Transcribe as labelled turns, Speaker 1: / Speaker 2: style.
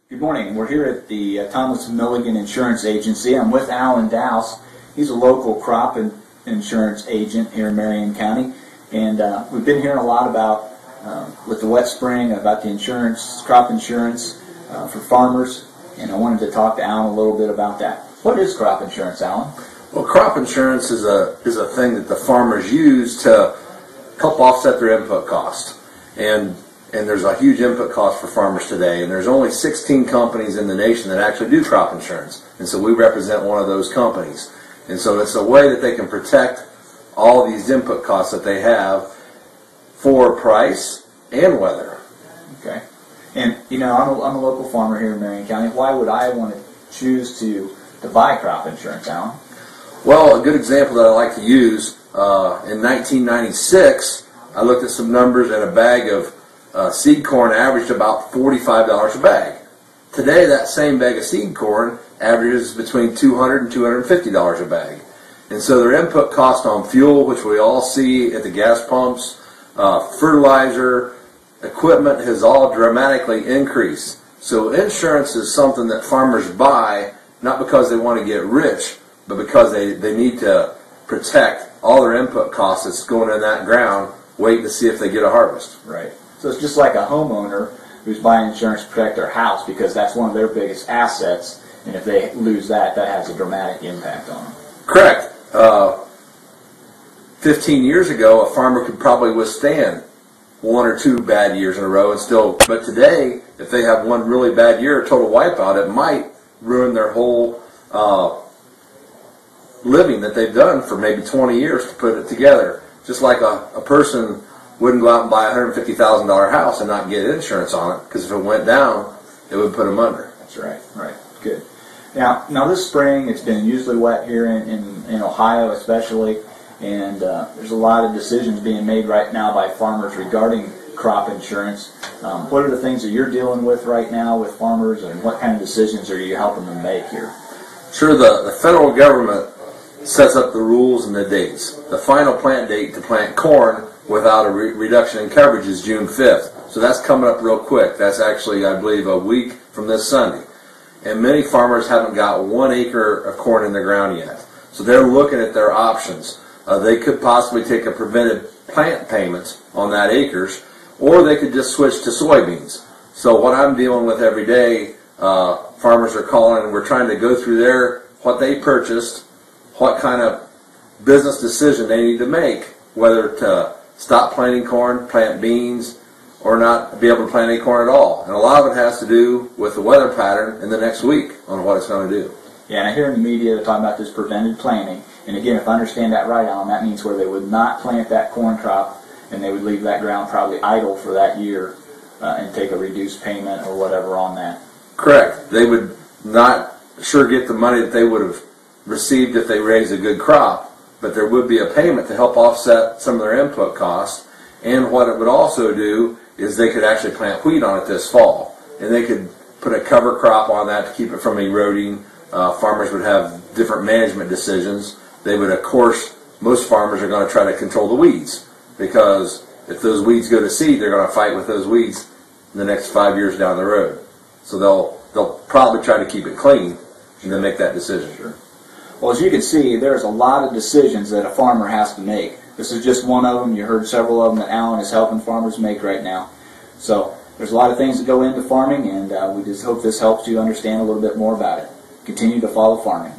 Speaker 1: Good morning. We're here at the Thomas Milligan Insurance Agency. I'm with Douce. He's a local crop insurance agent here in Marion County, and we've been hearing a lot about, with the wet spring, about the insurance, crop insurance for farmers, and I wanted to talk to Alan a little bit about that. What is crop insurance, Alan?
Speaker 2: Well, crop insurance is a thing that the farmers use to help offset their input cost, and there's a huge input cost for farmers today, and there's only 16 companies in the nation that actually do crop insurance, and so we represent one of those companies. And so it's a way that they can protect all these input costs that they have for price and weather.
Speaker 1: Okay. And, you know, I'm a local farmer here in Marion County. Why would I want to choose to buy crop insurance, Alan?
Speaker 2: Well, a good example that I like to use, in 1996, I looked at some numbers, and a bag of seed corn averaged about $45 a bag. Today, that same bag of seed corn averages between $200 and $250 a bag. And so their input cost on fuel, which we all see at the gas pumps, fertilizer, equipment, has all dramatically increased. So insurance is something that farmers buy not because they want to get rich, but because they need to protect all their input costs that's going in that ground, waiting to see if they get a harvest.
Speaker 1: Right. So it's just like a homeowner who's buying insurance to protect their house, because that's one of their biggest assets, and if they lose that, that has a dramatic impact on them.
Speaker 2: Correct. 15 years ago, a farmer could probably withstand one or two bad years in a row and still, but today, if they have one really bad year, a total wipeout, it might ruin their whole living that they've done for maybe 20 years to put it together. Just like a person wouldn't go out and buy a $150,000 house and not get insurance on it, because if it went down, it would put them under.
Speaker 1: That's right. Right. Good. Now this spring, it's been usually wet here in Ohio especially, and there's a lot of decisions being made right now by farmers regarding crop insurance. What are the things that you're dealing with right now with farmers, and what kind of decisions are you helping them make here?
Speaker 2: Sure, the federal government sets up the rules and the dates. The final plant date to plant corn without a reduction in coverage is June 5th. So that's coming up real quick. That's actually, I believe, a week from this Sunday. And many farmers haven't got 1 acre of corn in the ground yet. So they're looking at their options. They could possibly take a prevented plant payment on that acres, or they could just switch to soybeans. So what I'm dealing with every day, farmers are calling, and we're trying to go through what they purchased, what kind of business decision they need to make, whether to stop planting corn, plant beans, or not be able to plant any corn at all. And a lot of it has to do with the weather pattern in the next week on what it's going to do.
Speaker 1: Yeah, and I hear in the media they're talking about this prevented planting. And again, if I understand that right, Alan, that means where they would not plant that corn crop, and they would leave that ground probably idle for that year and take a reduced payment or whatever on that.
Speaker 2: Correct. They would not sure get the money that they would have received if they raised a good crop, but there would be a payment to help offset some of their input costs. And what it would also do is they could actually plant wheat on it this fall, and they could put a cover crop on that to keep it from eroding. Farmers would have different management decisions. They would, of course, most farmers are going to try to control the weeds, because if those weeds go to seed, they're going to fight with those weeds in the next 5 years down the road. So they'll probably try to keep it clean and then make that decision.
Speaker 1: Sure. Well, as you can see, there's a lot of decisions that a farmer has to make. This is just one of them. You heard several of them that Alan is helping farmers make right now. So there's a lot of things that go into farming, and we just hope this helps you understand a little bit more about it. Continue to follow farming.